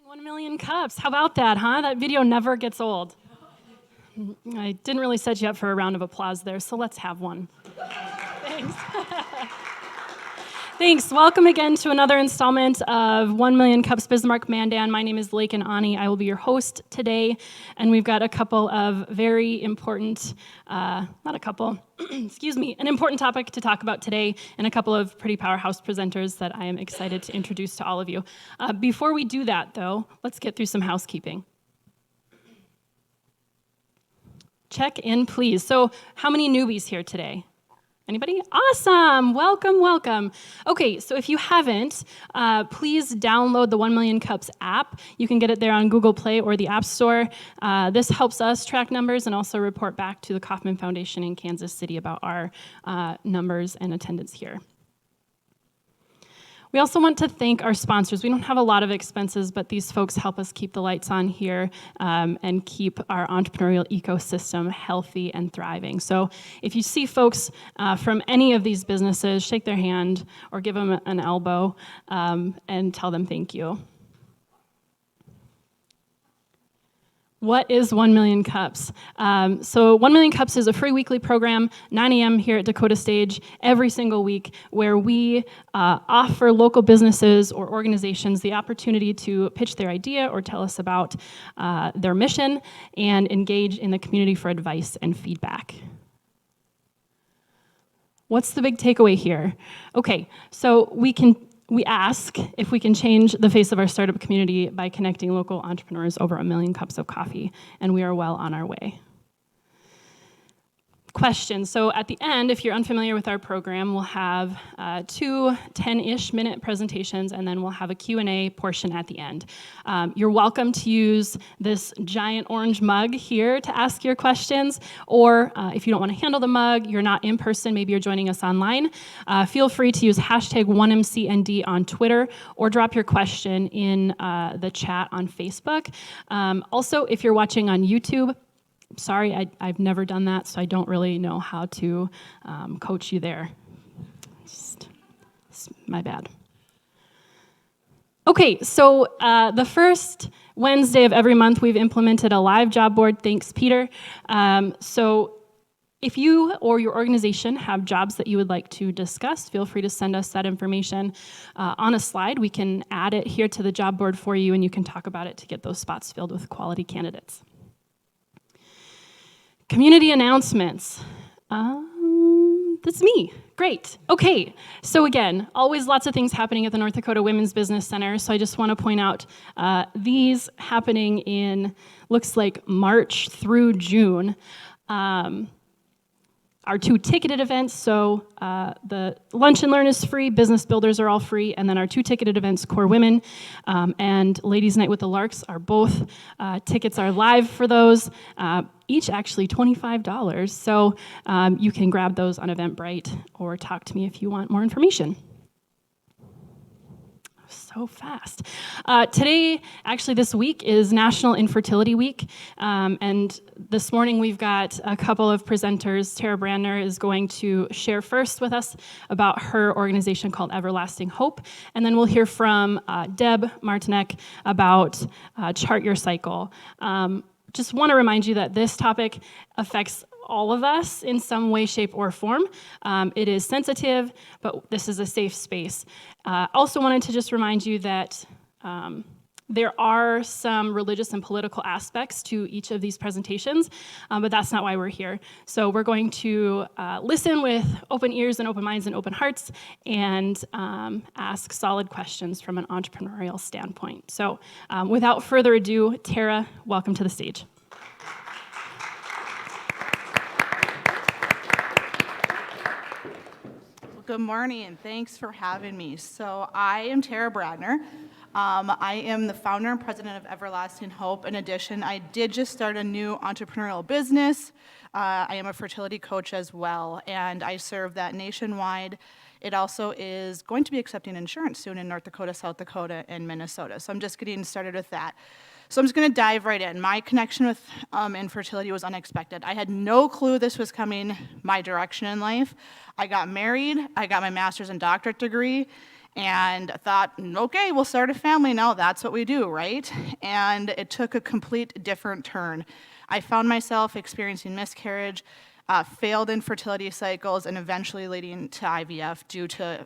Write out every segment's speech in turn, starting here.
1 million cups. How about that, huh? That video never gets old. I didn't really set you up for a round of applause there, so let's have one. Thanks. Thanks. Welcome again to another installment of 1 Million Cups Bismarck Mandan. My name is Lakin Ani. I will be your host today, and we've got a couple of very important, an important topic to talk about today, and a couple of pretty powerhouse presenters that I am excited to introduce to all of you. Before we do that, though, let's get through some housekeeping. Check in, please. So, how many newbies here today? Anybody? Awesome. Welcome, welcome. Okay, so if you haven't, please download the 1 Million Cups app. You can get it there on Google Play or the App Store. This helps us track numbers and also report back to the Kauffman Foundation in Kansas City about our numbers and attendance here. We also want to thank our sponsors. We don't have a lot of expenses, but these folks help us keep the lights on here and keep our entrepreneurial ecosystem healthy and thriving. So if you see folks from any of these businesses, shake their hand or give them an elbow and tell them thank you. What is 1 Million Cups? So 1 Million Cups is a free weekly program, 9 a.m. here at Dakota Stage every single week, where we offer local businesses or organizations the opportunity to pitch their idea or tell us about their mission and engage in the community for advice and feedback. What's the big takeaway here? Okay, so we ask if we can change the face of our startup community by connecting local entrepreneurs over 1 million cups of coffee, and we are well on our way. Questions. So at the end, if you're unfamiliar with our program, we'll have 2 10-ish minute presentations, and then we'll have a Q&A portion at the end. You're welcome to use this giant orange mug here to ask your questions, or if you don't want to handle the mug, you're not in person, maybe you're joining us online, feel free to use hashtag 1MCND on Twitter, or drop your question in the chat on Facebook. Also, if you're watching on YouTube, sorry, I've never done that, so I don't really know how to coach you there. It's my bad. Okay, so the first Wednesday of every month, we've implemented a live job board. Thanks, Peter. So if you or your organization have jobs that you would like to discuss, feel free to send us that information on a slide. We can add it here to the job board for you, and you can talk about it to get those spots filled with quality candidates. Community announcements. That's me. Great. Okay. So again, always lots of things happening at the North Dakota Women's Business Center. So I just want to point out these happening in, looks like March through June. Our 2 ticketed events, so the Lunch and Learn is free, Business Builders are all free, and then our 2 ticketed events, Core Women and Ladies Night with the Larks, are both, tickets are live for those, each actually $25, so you can grab those on Eventbrite or talk to me if you want more information. So fast. Today, actually this week, is National Infertility Week, and this morning we've got a couple of presenters. Tara Brandner is going to share first with us about her organization called Everlasting Hope, and then we'll hear from Deb Martinek about Chart Your Cycle. Just want to remind you that this topic affects all of us in some way, shape, or form. It is sensitive, but this is a safe space. Also wanted to just remind you that there are some religious and political aspects to each of these presentations, but that's not why we're here. So we're going to listen with open ears and open minds and open hearts and ask solid questions from an entrepreneurial standpoint. So without further ado, Tara, welcome to the stage. Good morning, and thanks for having me. So I am Tara Brandner. I am the founder and president of Everlasting Hope. In addition, I did just start a new entrepreneurial business. I am a fertility coach as well, and I serve that nationwide. It also is going to be accepting insurance soon in North Dakota, South Dakota, and Minnesota. So I'm just getting started with that. So I'm just going to dive right in. My connection with infertility was unexpected. I had no clue this was coming my direction in life. I got married, I got my master's and doctorate degree, And I thought, okay, we'll start a family now. That's what we do, right? And it took a complete different turn. I found myself experiencing miscarriage, failed infertility cycles, and eventually leading to IVF due to,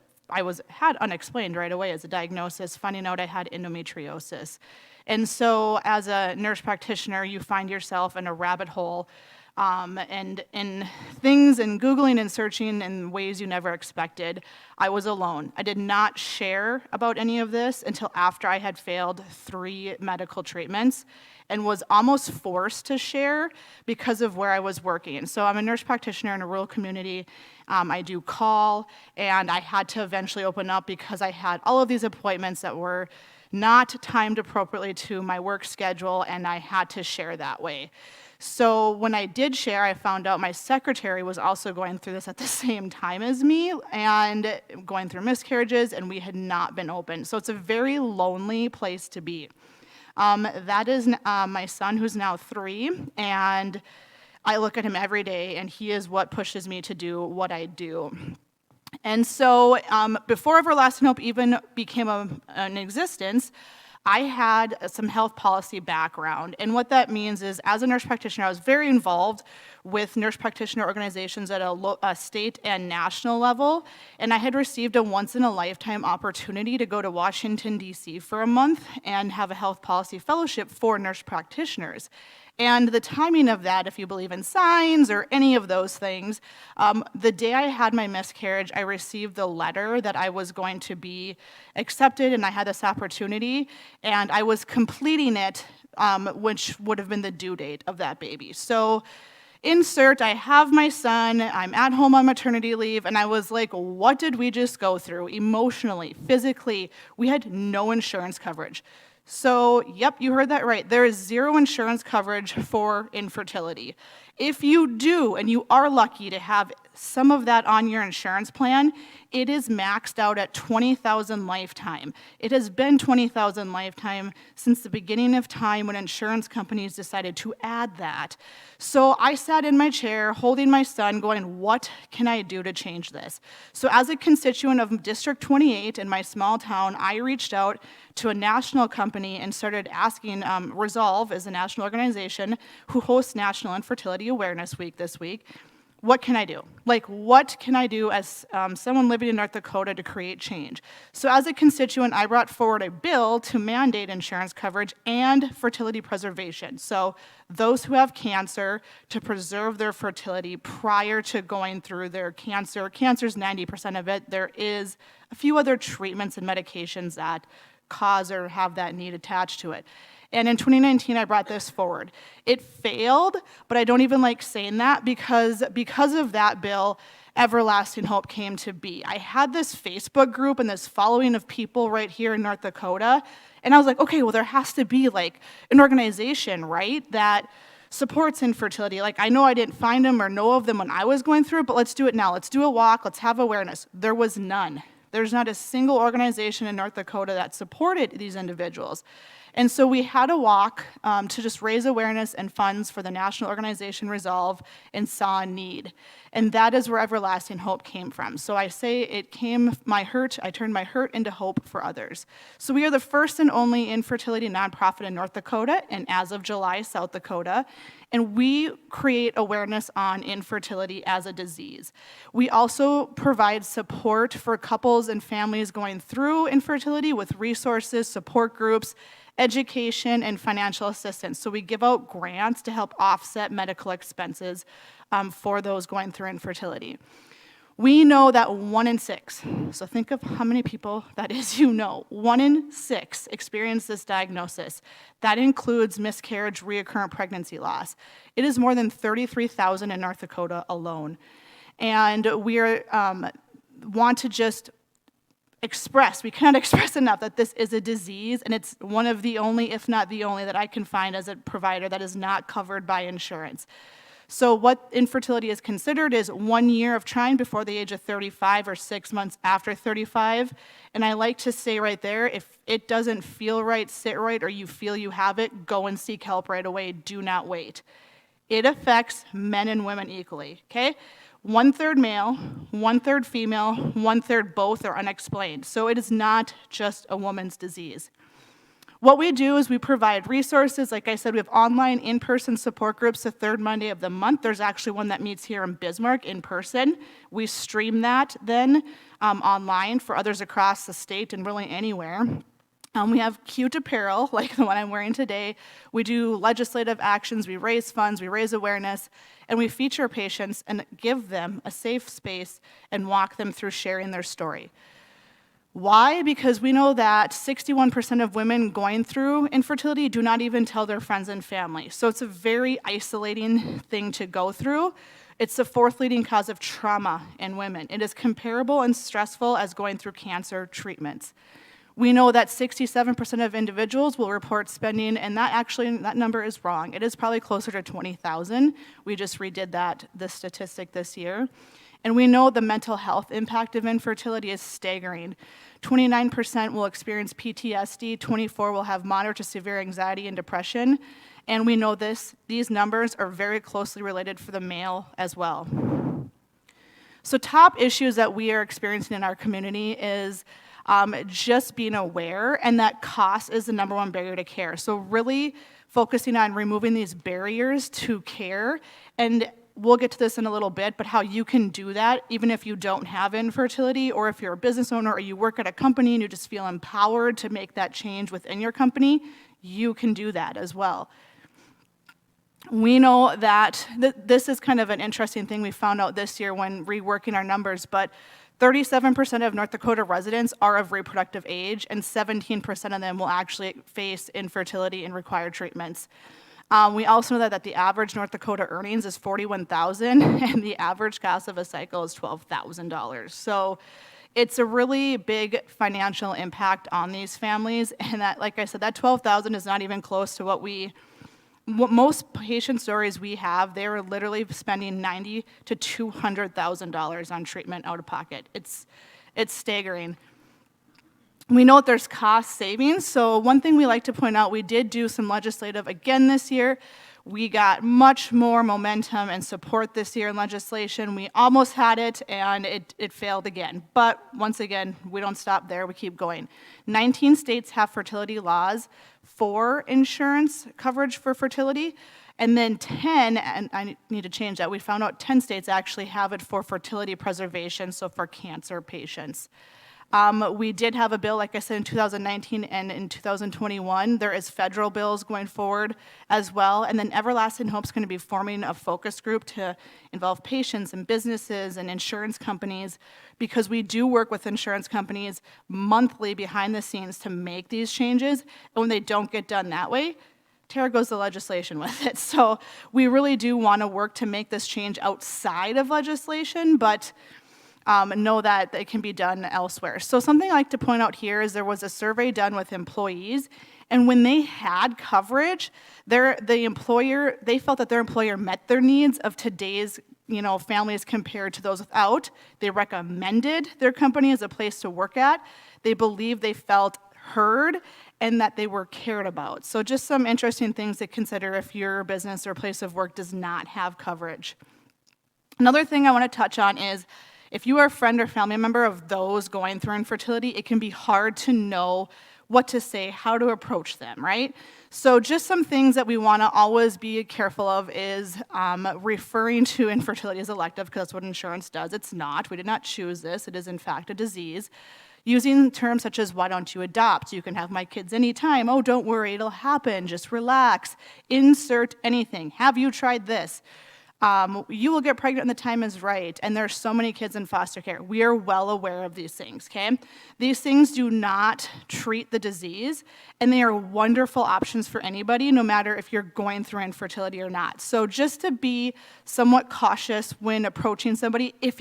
had unexplained right away as a diagnosis, finding out I had endometriosis. And so as a nurse practitioner, you find yourself in a rabbit hole and in things and Googling and searching in ways you never expected. I was alone. I did not share about any of this until after I had failed 3 medical treatments and was almost forced to share because of where I was working. So I'm a nurse practitioner in a rural community. I do call, and I had to eventually open up because I had all of these appointments that were not timed appropriately to my work schedule, and I had to share that way. So when I did share, I found out my secretary was also going through this at the same time as me and going through miscarriages, and we had not been open. So it's a very lonely place to be. That is my son, who's now 3, and I look at him every day, and he is what pushes me to do what I do. And so before Everlasting Hope even became an existence, I had some health policy background. And what that means is, as a nurse practitioner, I was very involved with nurse practitioner organizations at a state and national level. And I had received a once-in-a-lifetime opportunity to go to Washington, D.C. for a month and have a health policy fellowship for nurse practitioners. And the timing of that, if you believe in signs or any of those things, the day I had my miscarriage, I received the letter that I was going to be accepted, and I had this opportunity, and I was completing it, which would have been the due date of that baby. So insert, I have my son, I'm at home on maternity leave, and I was like, what did we just go through emotionally, physically? We had no insurance coverage. So, yep, you heard that right. There is 0 insurance coverage for infertility. If you do, and you are lucky to have some of that on your insurance plan, it is maxed out at $20,000 lifetime. It has been $20,000 lifetime since the beginning of time when insurance companies decided to add that. So I sat in my chair holding my son going, what can I do to change this? So as a constituent of District 28 in my small town, I reached out to a national company and started asking, Resolve is a national organization who hosts National Infertility Awareness Week this week. What can I do? Like, what can I do as someone living in North Dakota to create change? So as a constituent, I brought forward a bill to mandate insurance coverage and fertility preservation. So those who have cancer, to preserve their fertility prior to going through their cancer. Cancer's 90% of it. There is a few other treatments and medications that cause or have that need attached to it. And in 2019, I brought this forward. It failed, but I don't even like saying that because of that bill, Everlasting Hope came to be. I had this Facebook group and this following of people right here in North Dakota, and I was like, okay, well, there has to be like an organization, right, that supports infertility. Like, I know I didn't find them or know of them when I was going through it, but let's do it now. Let's do a walk. Let's have awareness. There was none. There's not a single organization in North Dakota that supported these individuals. And so we had a walk to just raise awareness and funds for the national organization Resolve and saw a need. And that is where Everlasting Hope came from. So I say I turned my hurt into hope for others. So we are the first and only infertility nonprofit in North Dakota, and as of July, South Dakota. And we create awareness on infertility as a disease. We also provide support for couples and families going through infertility with resources, support groups, education, and financial assistance. So we give out grants to help offset medical expenses for those going through infertility. We know that 1 in 6, so think of how many people that is 1 in 6 experience this diagnosis. That includes miscarriage, recurrent pregnancy loss. It is more than 33,000 in North Dakota alone. And we want to just we cannot express enough that this is a disease, and it's one of the only, if not the only, that I can find as a provider that is not covered by insurance. So what infertility is considered is 1 year of trying before the age of 35 or 6 months after 35. And I like to say right there, if it doesn't feel right, sit right, or you feel you have it, go and seek help right away. Do not wait. It affects men and women equally, okay? 1/3 male, 1/3 female, 1/3 both are unexplained. So it is not just a woman's disease. What we do is we provide resources. Like I said, we have online in-person support groups the third Monday of the month. There's actually one that meets here in Bismarck in person. We stream that then online for others across the state and really anywhere. We have cute apparel, like the one I'm wearing today. We do legislative actions, we raise funds, we raise awareness, and we feature patients and give them a safe space and walk them through sharing their story. Why? Because we know that 61% of women going through infertility do not even tell their friends and family. So it's a very isolating thing to go through. It's the fourth leading cause of trauma in women. It is comparable and stressful as going through cancer treatments. We know that 67% of individuals will report spending, and that number is wrong. It is probably closer to 20,000. We just redid this statistic this year. And we know the mental health impact of infertility is staggering. 29% will experience PTSD, 24% will have moderate to severe anxiety and depression, and we know these numbers are very closely related for the male as well. So top issues that we are experiencing in our community is just being aware, and that cost is the number one barrier to care. So really focusing on removing these barriers to care, and we'll get to this in a little bit, but how you can do that even if you don't have infertility, or if you're a business owner or you work at a company and you just feel empowered to make that change within your company, you can do that as well. We know that this is kind of an interesting thing we found out this year when reworking our numbers, but 37% of North Dakota residents are of reproductive age, and 17% of them will actually face infertility and require treatments. We also know that the average North Dakota earnings is $41,000, and the average cost of a cycle is $12,000. So it's a really big financial impact on these families, and that, like I said, that $12,000 is not even close to what most patient stories we have. They're literally spending $90,000 to $200,000 on treatment out of pocket. It's staggering. We know that there's cost savings. So one thing we like to point out, we did do some legislative again this year. We got much more momentum and support this year in legislation. We almost had it, and it failed again. But once again, we don't stop there, we keep going. 19 states have fertility laws for insurance coverage for fertility, and then 10, and I need to change that, we found out 10 states actually have it for fertility preservation, so for cancer patients. We did have a bill, like I said, in 2019 and in 2021. There is federal bills going forward as well. And then Everlasting Hope's going to be forming a focus group to involve patients and businesses and insurance companies, because we do work with insurance companies monthly behind the scenes to make these changes. And when they don't get done that way, Tara goes to legislation with it. So we really do want to work to make this change outside of legislation, but know that it can be done elsewhere. So something I like to point out here is there was a survey done with employees, and when they had coverage, they felt that their employer met their needs of today's families compared to those without. They recommended their company as a place to work at. They believed they felt heard and that they were cared about. So just some interesting things to consider if your business or place of work does not have coverage. Another thing I want to touch on is, if you are a friend or family member of those going through infertility, it can be hard to know what to say, how to approach them, right? So just some things that we want to always be careful of is referring to infertility as elective, because that's what insurance does. It's not. We did not choose this. It is, in fact, a disease. Using terms such as, why don't you adopt? You can have my kids anytime. Oh, don't worry, it'll happen. Just relax. Insert anything. Have you tried this? You will get pregnant when the time is right, and there are so many kids in foster care. We are well aware of these things, okay? These things do not treat the disease, and they are wonderful options for anybody, no matter if you're going through infertility or not. So just to be somewhat cautious when approaching somebody, if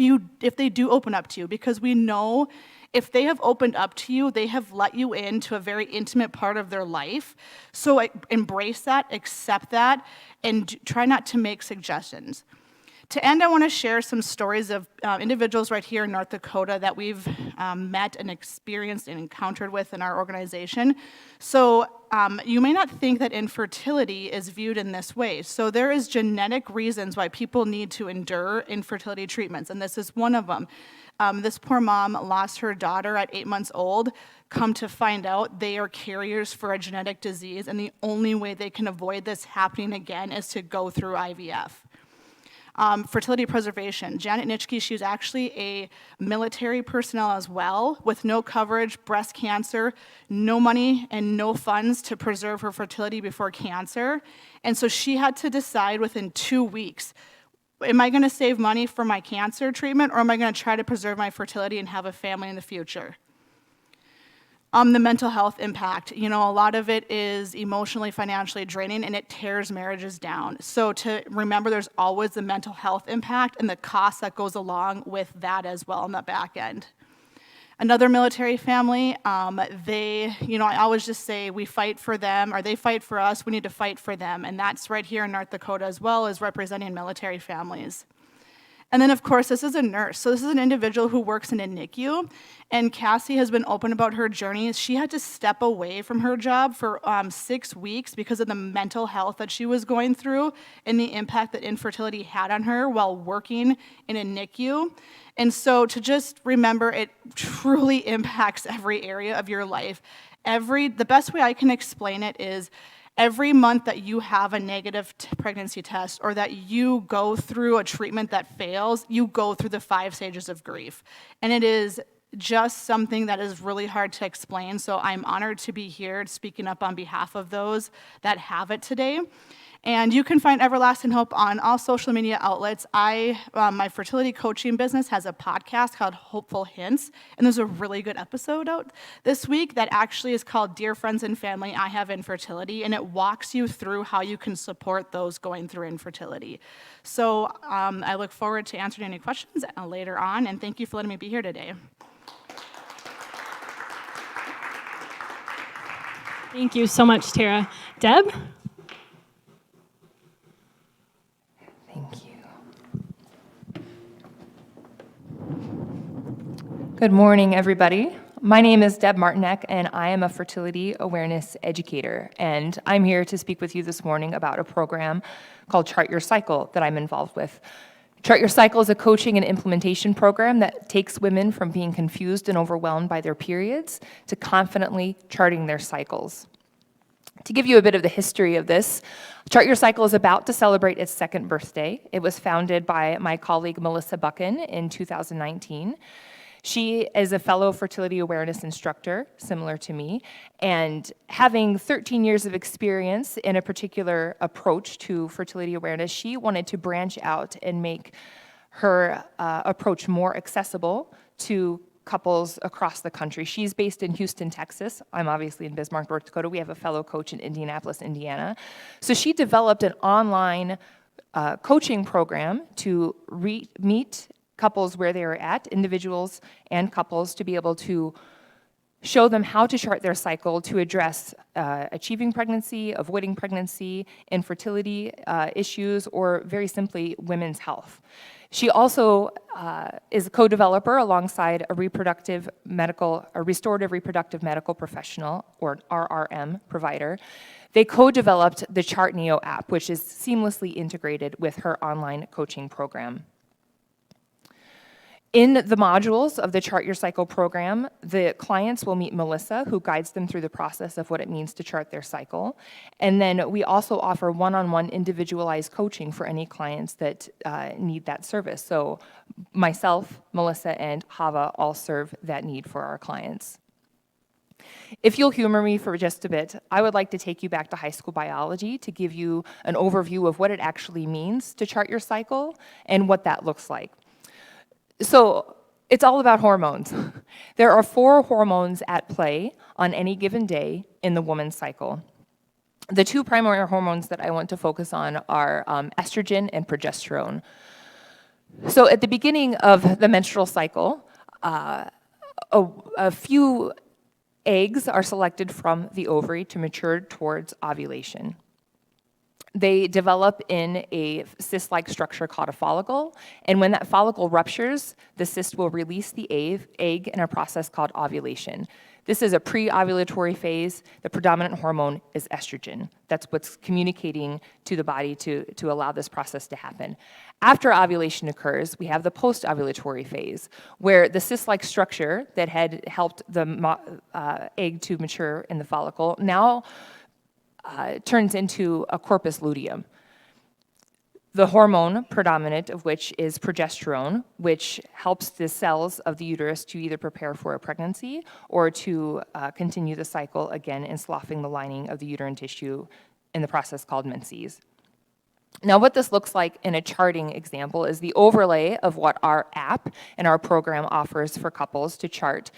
they do open up to you, because we know if they have opened up to you, they have let you into a very intimate part of their life. So embrace that, accept that, and try not to make suggestions. To end, I want to share some stories of individuals right here in North Dakota that we've met and experienced and encountered with in our organization. So you may not think that infertility is viewed in this way. So there is genetic reasons why people need to endure infertility treatments, and this is one of them. This poor mom lost her daughter at 8 months old. Come to find out, they are carriers for a genetic disease, and the only way they can avoid this happening again is to go through IVF. Fertility preservation. Janet Nitschke, she was actually a military personnel as well, with no coverage, breast cancer, no money and no funds to preserve her fertility before cancer. And so she had to decide within 2 weeks, am I gonna save money for my cancer treatment, or am I gonna try to preserve my fertility and have a family in the future? The mental health impact, a lot of it is emotionally, financially draining, and it tears marriages down. So to remember, there's always the mental health impact and the cost that goes along with that as well on the back end. Another military family, I always just say we fight for them, or they fight for us, we need to fight for them. And that's right here in North Dakota as well, as representing military families. And then, of course, this is a nurse. So this is an individual who works in a NICU, and Cassie has been open about her journey. She had to step away from her job for 6 weeks because of the mental health that she was going through and the impact that infertility had on her while working in a NICU. And so to just remember, it truly impacts every area of your life. The best way I can explain it is, every month that you have a negative pregnancy test, or that you go through a treatment that fails, you go through the 5 stages of grief. And it is just something that is really hard to explain. So I'm honored to be here speaking up on behalf of those that have it today. And you can find Everlasting Hope on all social media outlets. My fertility coaching business has a podcast called Hopeful Hints, and there's a really good episode out this week that actually is called Dear Friends and Family, I Have Infertility, and it walks you through how you can support those going through infertility. So I look forward to answering any questions later on, and thank you for letting me be here today. Thank you so much, Tara. Deb? Thank you. Good morning, everybody. My name is Deb Martinek, and I am a fertility awareness educator. And I'm here to speak with you this morning about a program called Chart Your Cycle that I'm involved with. Chart Your Cycle is a coaching and implementation program that takes women from being confused and overwhelmed by their periods to confidently charting their cycles. To give you a bit of the history of this, Chart Your Cycle is about to celebrate its 2nd birthday. It was founded by my colleague Melissa Buchan in 2019. She is a fellow fertility awareness instructor, similar to me, and having 13 years of experience in a particular approach to fertility awareness, she wanted to branch out and make her approach more accessible to couples across the country. She's based in Houston, Texas. I'm obviously in Bismarck, North Dakota. We have a fellow coach in Indianapolis, Indiana. So she developed an online coaching program to meet couples where they are at, individuals and couples, to be able to show them how to chart their cycle to address achieving pregnancy, avoiding pregnancy, infertility issues, or very simply, women's health. She also is a co-developer alongside a restorative reproductive medical professional, or RRM provider. They co-developed the Chart Neo app, which is seamlessly integrated with her online coaching program. In the modules of the Chart Your Cycle program, the clients will meet Melissa, who guides them through the process of what it means to chart their cycle. And then we also offer one-on-one individualized coaching for any clients that need that service. So myself, Melissa, and Hava all serve that need for our clients. If you'll humor me for just a bit, I would like to take you back to high school biology to give you an overview of what it actually means to chart your cycle and what that looks like. So it's all about hormones. There are 4 hormones at play on any given day in the woman's cycle. The 2 primary hormones that I want to focus on are estrogen and progesterone. So at the beginning of the menstrual cycle, a few eggs are selected from the ovary to mature towards ovulation. They develop in a cyst-like structure called a follicle, and when that follicle ruptures, the cyst will release the egg in a process called ovulation. This is a pre-ovulatory phase. The predominant hormone is estrogen. That's what's communicating to the body to allow this process to happen. After ovulation occurs, we have the post-ovulatory phase, where the cyst-like structure that had helped the egg to mature in the follicle now turns into a corpus luteum. The hormone predominant of which is progesterone, which helps the cells of the uterus to either prepare for a pregnancy or to continue the cycle again in sloughing the lining of the uterine tissue in the process called menses. Now, what this looks like in a charting example is the overlay of what our app and our program offers for couples to chart.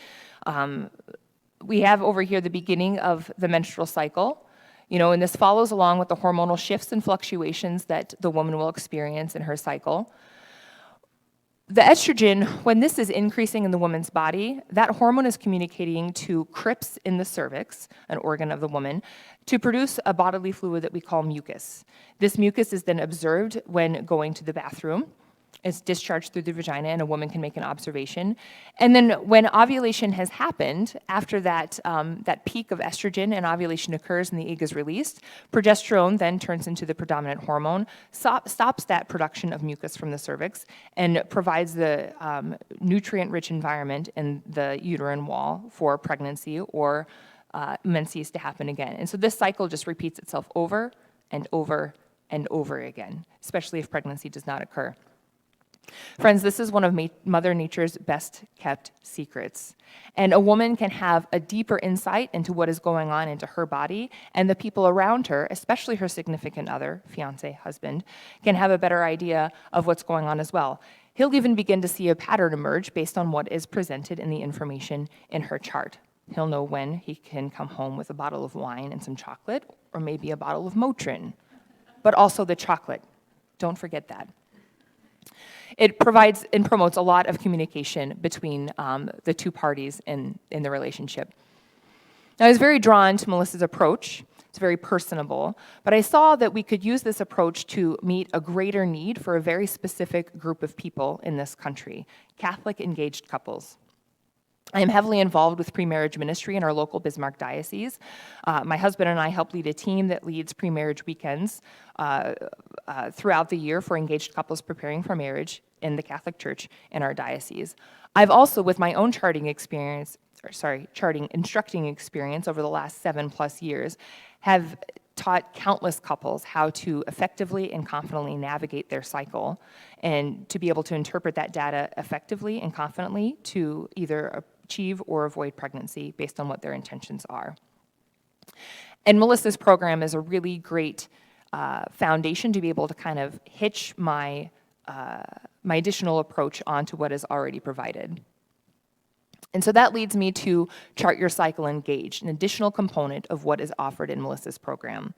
We have over here the beginning of the menstrual cycle. And this follows along with the hormonal shifts and fluctuations that the woman will experience in her cycle. The estrogen, when this is increasing in the woman's body, that hormone is communicating to crypts in the cervix, an organ of the woman, to produce a bodily fluid that we call mucus. This mucus is then observed when going to the bathroom. It's discharged through the vagina, and a woman can make an observation. And then when ovulation has happened, after that peak of estrogen and ovulation occurs and the egg is released, progesterone then turns into the predominant hormone, stops that production of mucus from the cervix, and provides the nutrient-rich environment in the uterine wall for pregnancy or menses to happen again. And so this cycle just repeats itself over and over and over again, especially if pregnancy does not occur. Friends, this is one of Mother Nature's best kept secrets. And a woman can have a deeper insight into what is going on into her body, and the people around her, especially her significant other, fiance, husband, can have a better idea of what's going on as well. He'll even begin to see a pattern emerge based on what is presented in the information in her chart. He'll know when he can come home with a bottle of wine and some chocolate, or maybe a bottle of Motrin, but also the chocolate. Don't forget that. It provides and promotes a lot of communication between the two parties in the relationship. Now, I was very drawn to Melissa's approach. It's very personable, but I saw that we could use this approach to meet a greater need for a very specific group of people in this country, Catholic engaged couples. I am heavily involved with pre-marriage ministry in our local Bismarck diocese. My husband and I help lead a team that leads pre-marriage weekends throughout the year for engaged couples preparing for marriage in the Catholic Church in our diocese. I've also, with my own charting instructing experience over the last 7+ years, have taught countless couples how to effectively and confidently navigate their cycle and to be able to interpret that data effectively and confidently to either achieve or avoid pregnancy based on what their intentions are. And Melissa's program is a really great foundation to be able to kind of hitch my additional approach onto what is already provided. And so that leads me to Chart Your Cycle Engaged, an additional component of what is offered in Melissa's program.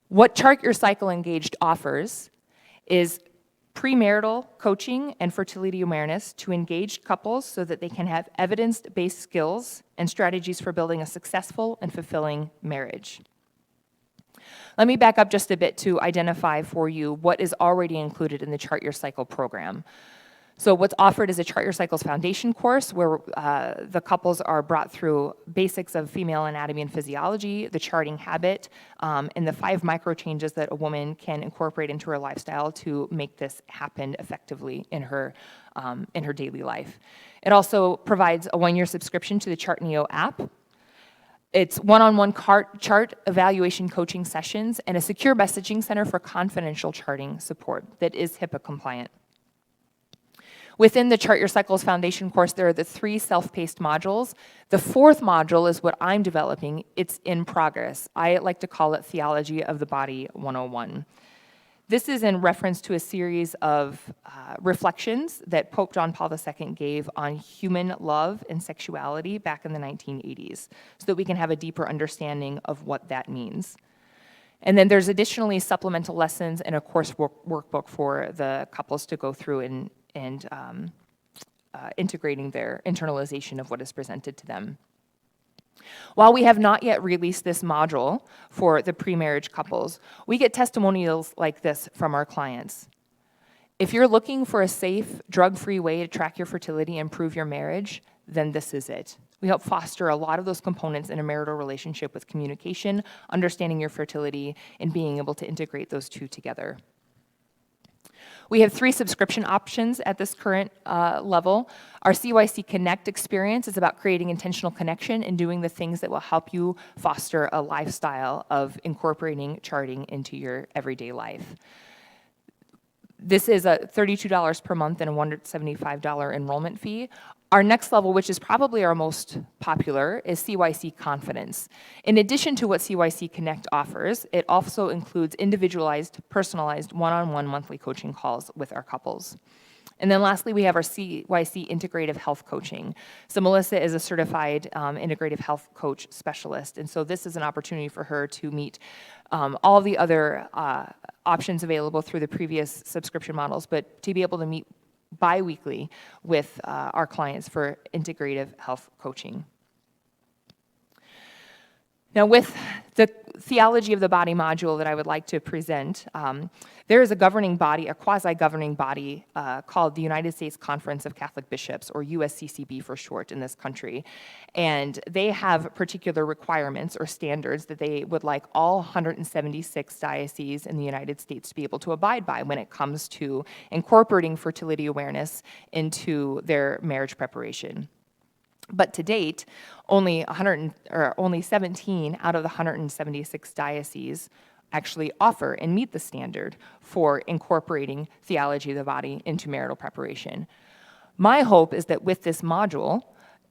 What Chart Your Cycle Engaged offers is premarital coaching and fertility awareness to engaged couples so that they can have evidence-based skills and strategies for building a successful and fulfilling marriage. Let me back up just a bit to identify for you what is already included in the Chart Your Cycle program. So what's offered is a Chart Your Cycles foundation course where the couples are brought through basics of female anatomy and physiology, the charting habit, and the 5 micro changes that a woman can incorporate into her lifestyle to make this happen effectively in her daily life. It also provides a 1-year subscription to the Chart Neo app. It's one-on-one chart evaluation coaching sessions and a secure messaging center for confidential charting support that is HIPAA compliant. Within the Chart Your Cycles Foundation course, there are the 3 self-paced modules. The 4th module is what I'm developing. It's in progress. I like to call it Theology of the Body 101. This is in reference to a series of reflections that Pope John Paul II gave on human love and sexuality back in the 1980s, so that we can have a deeper understanding of what that means. And then there's additionally supplemental lessons and a course workbook for the couples to go through and integrating their internalization of what is presented to them. While we have not yet released this module for the pre-marriage couples, we get testimonials like this from our clients. If you're looking for a safe, drug-free way to track your fertility and improve your marriage, then this is it. We help foster a lot of those components in a marital relationship with communication, understanding your fertility, and being able to integrate those two together. We have 3 subscription options at this current level. Our CYC Connect experience is about creating intentional connection and doing the things that will help you foster a lifestyle of incorporating charting into your everyday life. This is a $32 per month and a $175 enrollment fee. Our next level, which is probably our most popular, is CYC Confidence. In addition to what CYC Connect offers, it also includes individualized, personalized, one-on-one monthly coaching calls with our couples. And then lastly, we have our CYC Integrative Health Coaching. So Melissa is a certified integrative health coach specialist, and so this is an opportunity for her to meet all the other options available through the previous subscription models, but to be able to meet bi-weekly with our clients for integrative health coaching. Now, with the theology of the body module that I would like to present, there is a governing body, a quasi-governing body called the United States Conference of Catholic Bishops, or USCCB for short, in this country. And they have particular requirements or standards that they would like all 176 dioceses in the United States to be able to abide by when it comes to incorporating fertility awareness into their marriage preparation. But to date, only 17 out of the 176 dioceses actually offer and meet the standard for incorporating theology of the body into marital preparation. My hope is that with this module,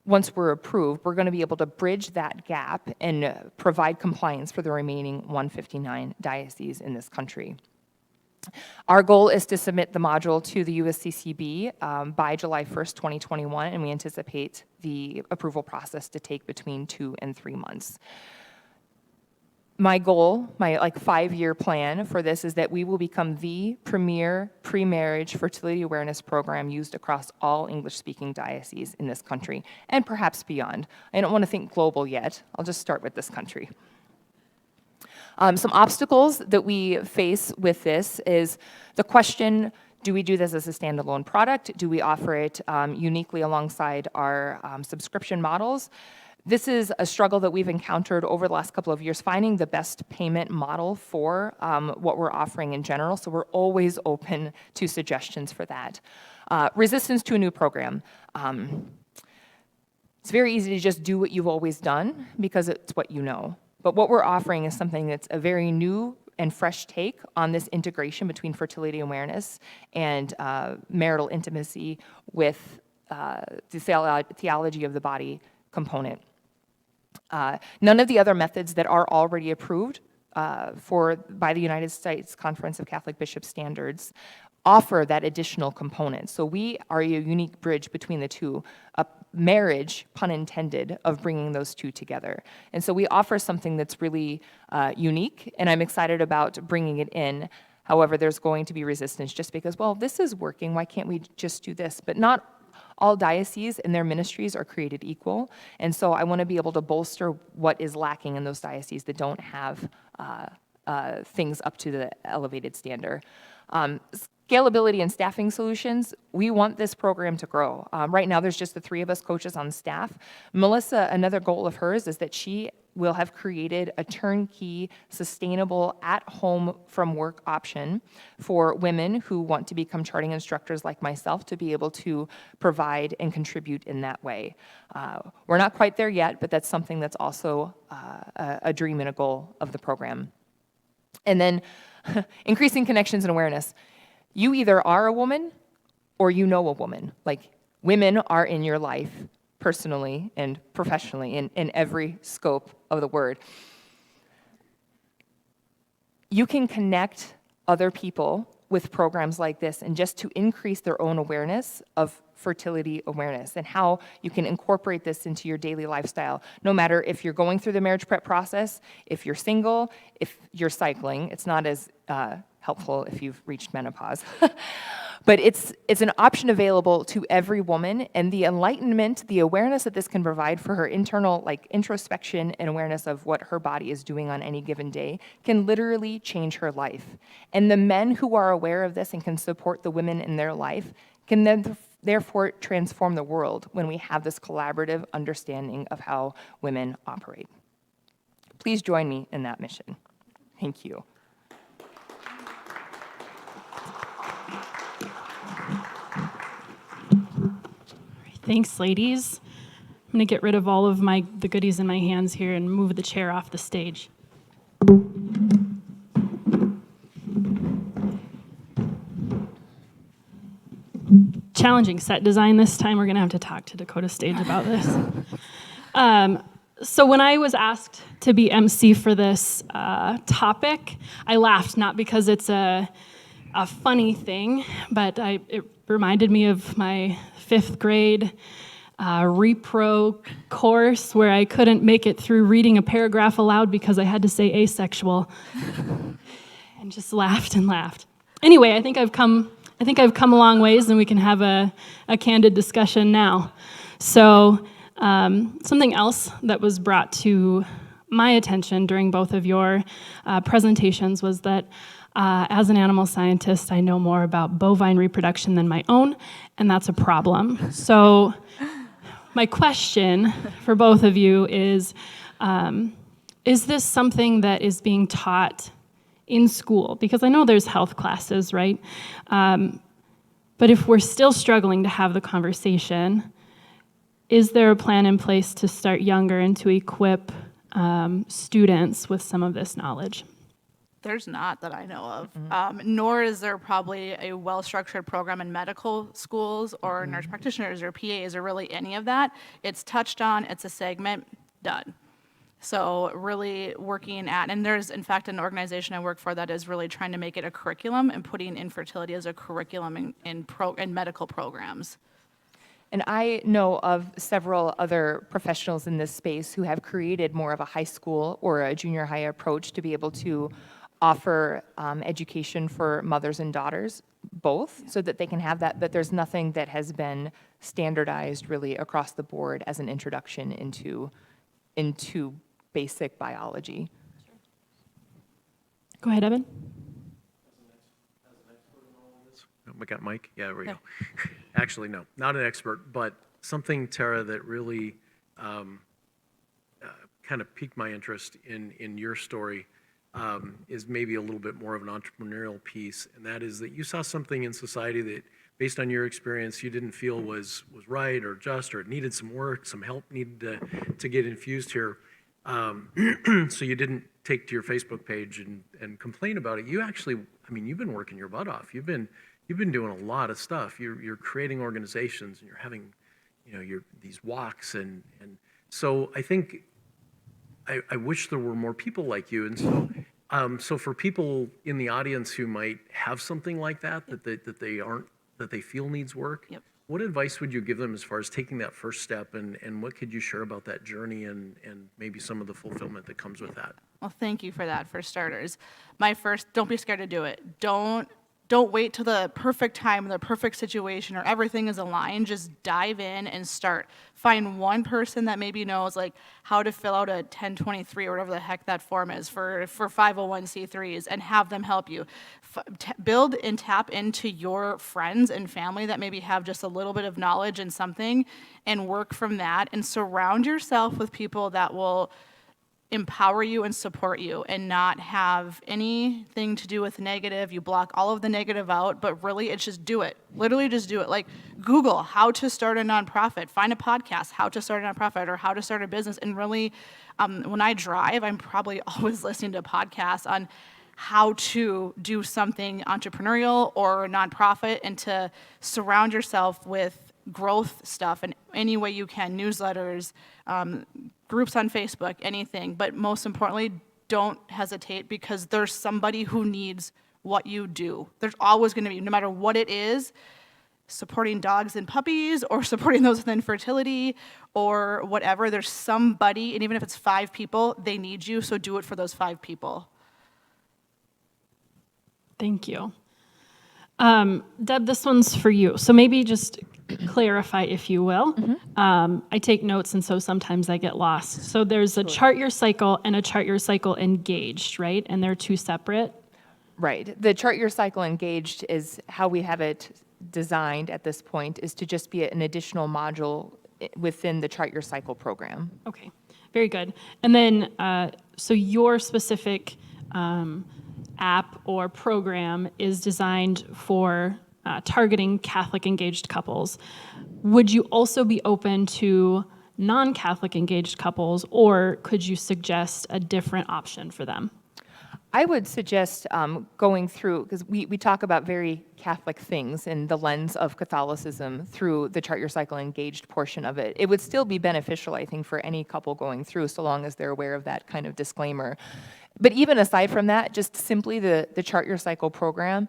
once we're approved, we're going to be able to bridge that gap and provide compliance for the remaining 159 dioceses in this country. Our goal is to submit the module to the USCCB by July 1st, 2021, and we anticipate the approval process to take between 2 and 3 months. My goal, my 5-year plan for this is that we will become the premier pre-marriage fertility awareness program used across all English-speaking dioceses in this country, and perhaps beyond. I don't want to think global yet. I'll just start with this country. Some obstacles that we face with this is the question, do we do this as a standalone product? Do we offer it uniquely alongside our subscription models? This is a struggle that we've encountered over the last couple of years, finding the best payment model for what we're offering in general, so we're always open to suggestions for that. Resistance to a new program. It's very easy to just do what you've always done because it's what you know. But what we're offering is something that's a very new and fresh take on this integration between fertility awareness and marital intimacy with the theology of the body component. None of the other methods that are already approved by the United States Conference of Catholic Bishops standards offer that additional component. So we are a unique bridge between the two, a marriage, pun intended, of bringing those two together. And so we offer something that's really unique, and I'm excited about bringing it in. However, there's going to be resistance just because, well, this is working, why can't we just do this? But not all dioceses and their ministries are created equal, and so I want to be able to bolster what is lacking in those dioceses that don't have things up to the elevated standard. Scalability and staffing solutions, we want this program to grow. Right now, there's just the 3 of us coaches on staff. Melissa, another goal of hers is that she will have created a turnkey, sustainable, at-home from work option for women who want to become charting instructors like myself to be able to provide and contribute in that way. We're not quite there yet, but that's something that's also a dream and a goal of the program. And then increasing connections and awareness. You either are a woman or you know a woman. Like, women are in your life personally and professionally in every scope of the word. You can connect other people with programs like this and just to increase their own awareness of fertility awareness and how you can incorporate this into your daily lifestyle, no matter if you're going through the marriage prep process, if you're single, if you're cycling. It's not as helpful if you've reached menopause. But it's an option available to every woman, and the enlightenment, the awareness that this can provide for her internal introspection and awareness of what her body is doing on any given day can literally change her life. And the men who are aware of this and can support the women in their life can then therefore transform the world when we have this collaborative understanding of how women operate. Please join me in that mission. Thank you. Thanks, ladies. I'm going to get rid of all of the goodies in my hands here and move the chair off the stage. Challenging set design this time. We're going to have to talk to Dakota Stage about this. So when I was asked to be MC for this topic, I laughed, not because it's a funny thing, but it reminded me of my 5th grade repro course where I couldn't make it through reading a paragraph aloud because I had to say asexual, and just laughed and laughed. Anyway, I think I've come a long ways, and we can have a candid discussion now. So something else that was brought to my attention during both of your presentations was that as an animal scientist, I know more about bovine reproduction than my own, and that's a problem. So my question for both of you is this something that is being taught in school? Because I know there's health classes, right? But if we're still struggling to have the conversation, is there a plan in place to start younger and to equip students with some of this knowledge? There's not that I know of, nor is there probably a well-structured program in medical schools or nurse practitioners or PAs or really any of that. It's touched on, it's a segment, done. So really working at, and there's in fact an organization I work for that is really trying to make it a curriculum and putting infertility as a curriculum in medical programs. And I know of several other professionals in this space who have created more of a high school or a junior high approach to be able to offer education for mothers and daughters, both, so that they can have that, but there's nothing that has been standardized really across the board as an introduction into basic biology. Go ahead, Evan. We got Mike? Yeah, there we go. Actually, no, not an expert, but something, Tara, that really kind of piqued my interest in your story is maybe a little bit more of an entrepreneurial piece, and that is that you saw something in society that, based on your experience, you didn't feel was right or just, or it needed some work, some help needed to get infused here. So you didn't take to your Facebook page and complain about it. You actually, you've been working your butt off. You've been doing a lot of stuff. You're creating organizations, and you're having, these walks, and so I think I wish there were more people like you. And so for people in the audience who might have something like that that they feel needs work, Yep. What advice would you give them as far as taking that first step, and what could you share about that journey and maybe some of the fulfillment that comes with that? Well, thank you for that, for starters. Don't be scared to do it. Don't wait till the perfect time, the perfect situation, or everything is aligned. Just dive in and start. Find one person that maybe knows how to fill out a 1023 or whatever the heck that form is for 501c3s, and have them help you. Build and tap into your friends and family that maybe have just a little bit of knowledge in something, and work from that, and surround yourself with people that will empower you and support you, and not have anything to do with negative. You block all of the negative out, but really it's just do it. Literally just do it. Google how to start a nonprofit, find a podcast, how to start a nonprofit or how to start a business. And really, when I drive, I'm probably always listening to podcasts on how to do something entrepreneurial or nonprofit, and to surround yourself with growth stuff in any way you can, newsletters, groups on Facebook, anything. But most importantly, don't hesitate, because there's somebody who needs what you do. There's always going to be, no matter what it is, supporting dogs and puppies or supporting those with infertility or whatever, there's somebody, and even if it's 5 people, they need you, so do it for those 5 people. Thank you. Deb, this one's for you. So maybe just clarify, if you will. I take notes, and so sometimes I get lost. So there's a chart your cycle and a chart your cycle engaged, right? And they're two separate. Right. The Chart Your Cycle Engaged is how we have it designed at this point, is to just be an additional module within the Chart Your Cycle program. Okay, very good. And then, so your specific app or program is designed for targeting Catholic engaged couples. Would you also be open to non-Catholic engaged couples, or could you suggest a different option for them? I would suggest going through, because we talk about very Catholic things in the lens of Catholicism through the Chart Your Cycle Engaged portion of it. It would still be beneficial, I think, for any couple going through, so long as they're aware of that kind of disclaimer. But even aside from that, just simply the Chart Your Cycle program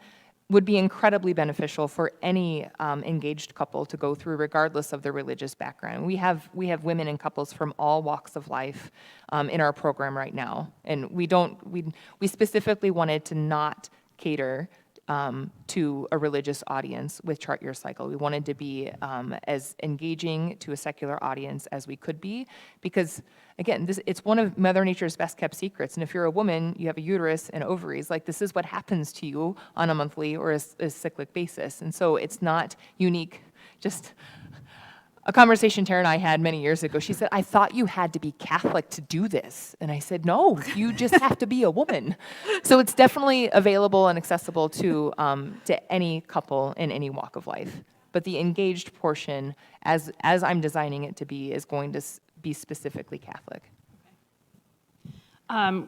would be incredibly beneficial for any engaged couple to go through, regardless of their religious background. We have women and couples from all walks of life in our program right now, and we specifically wanted to not cater to a religious audience with Chart Your Cycle. We wanted to be as engaging to a secular audience as we could be, because again, it's one of Mother Nature's best kept secrets. And if you're a woman, you have a uterus and ovaries, like this is what happens to you on a monthly or a cyclic basis. And so it's not unique. Just a conversation Tara and I had many years ago. She said, I thought you had to be Catholic to do this. And I said, no, you just have to be a woman. So it's definitely available and accessible to any couple in any walk of life. But the engaged portion, as I'm designing it to be, is going to be specifically Catholic.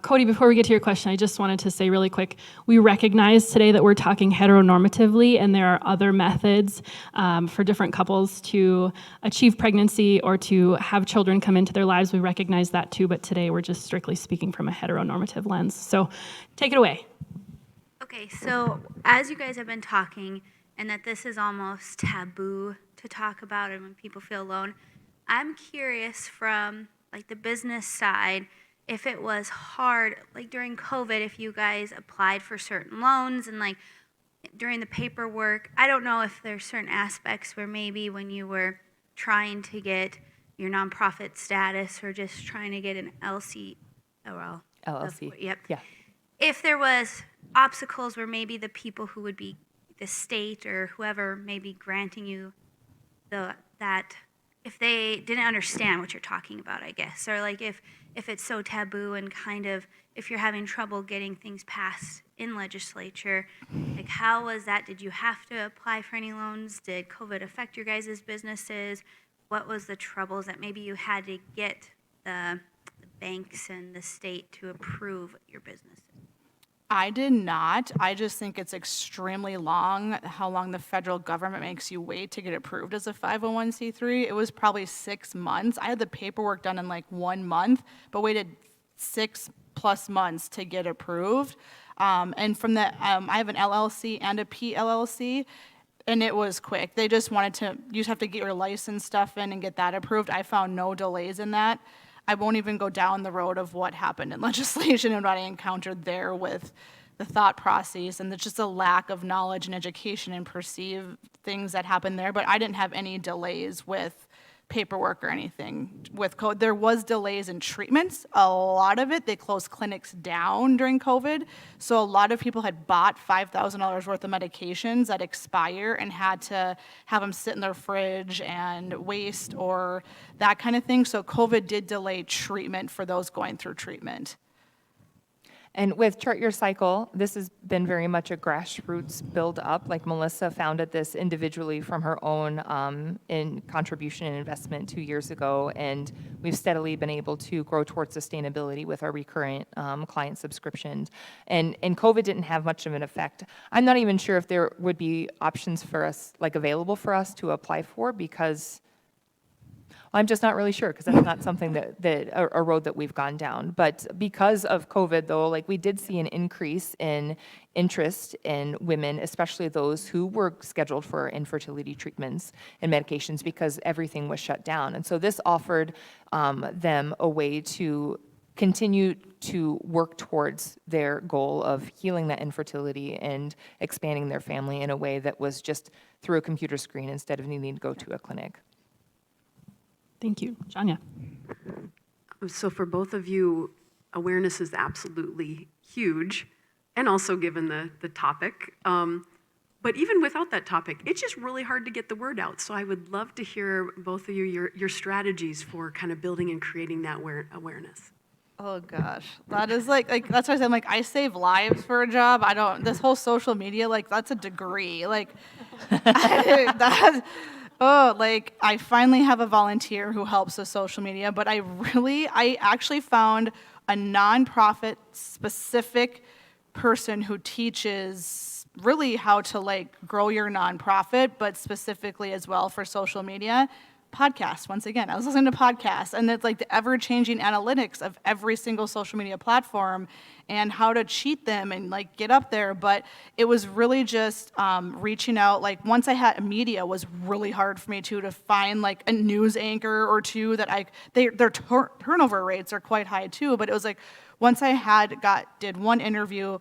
Cody, before we get to your question, I just wanted to say really quick, we recognize today that we're talking heteronormatively, and there are other methods for different couples to achieve pregnancy or to have children come into their lives. We recognize that too, but today we're just strictly speaking from a heteronormative lens. So take it away. Okay, so as you guys have been talking, and that this is almost taboo to talk about and when people feel alone, I'm curious from like the business side, if it was hard, like during COVID, if you guys applied for certain loans and like during the paperwork, I don't know if there's certain aspects where maybe when you were trying to get your nonprofit status or just trying to get an LLC. Yep. Yeah. If there was obstacles where maybe the people who would be the state or whoever may be granting you that if they didn't understand what you're talking about, I guess, or like if it's so taboo and kind of if you're having trouble getting things passed in legislature, like how was that? Did you have to apply for any loans? Did COVID affect your guys' businesses? What was the troubles that maybe you had to get the banks and the state to approve your businesses? I did not. I just think it's extremely long, how long the federal government makes you wait to get approved as a 501c3. It was probably 6 months. I had the paperwork done in like 1 month, but waited 6+ months to get approved. And from the, I have an LLC and a PLLC, and it was quick. They just wanted to, you just have to get your license stuff in and get that approved. I found no delays in that. I won't even go down the road of what happened in legislation and what I encountered there with the thought process and just a lack of knowledge and education and perceive things that happened there. But I didn't have any delays with paperwork or anything with COVID. There was delays in treatments. A lot of it, they closed clinics down during COVID. So a lot of people had bought $5,000 worth of medications that expire and had to have them sit in their fridge and waste or that kind of thing. So COVID did delay treatment for those going through treatment. And with Chart Your Cycle, this has been very much a grassroots build-up. Like Melissa founded this individually from her own in contribution and investment 2 years ago, and we've steadily been able to grow towards sustainability with our recurrent client subscriptions. And COVID didn't have much of an effect. I'm not even sure if there would be options for us, like available for us to apply for, because I'm just not really sure, because that's not something that a road that we've gone down. But because of COVID, though, like we did see an increase in interest in women, especially those who were scheduled for infertility treatments and medications, because everything was shut down. And so this offered them a way to continue to work towards their goal of healing that infertility and expanding their family in a way that was just through a computer screen instead of needing to go to a clinic. Thank you. Janya. So for both of you, awareness is absolutely huge, and also given the topic. But even without that topic, it's just really hard to get the word out. So I would love to hear both of you, your strategies for kind of building and creating that awareness. Oh gosh, that is like that's why I said like I save lives for a job. I don't. This whole social media, like that's a degree. Like that. Oh, like I finally have a volunteer who helps with social media, but I actually found a nonprofit specific person who teaches really how to like grow your nonprofit, but specifically as well for social media. Podcasts, once again, I was listening to podcasts, and it's like the ever-changing analytics of every single social media platform and how to cheat them and like get up there. But it was really just reaching out. Like once I had media was really hard for me too, to find like a news anchor or two that their turnover rates are quite high too. But it was like once I did one interview,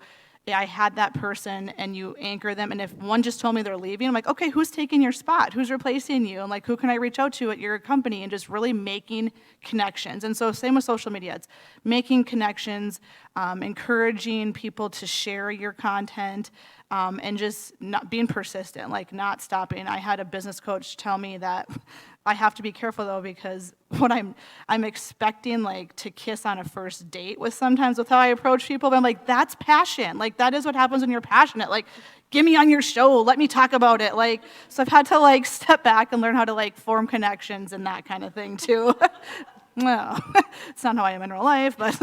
I had that person and you anchor them, and if one just told me they're leaving, I'm like, okay, who's taking your spot? Who's replacing you? And like, who can I reach out to at your company? And just really making connections. And so same with social media, it's making connections, encouraging people to share your content, and just not being persistent, like not stopping. I had a business coach tell me that I have to be careful though, because what I'm expecting like to kiss on a first date with sometimes with how I approach people, but I'm like, that's passion. Like that is what happens when you're passionate. Like, get me on your show, let me talk about it. Like, so I've had to like step back and learn how to like form connections and that kind of thing too. Well, it's not how I am in real life, but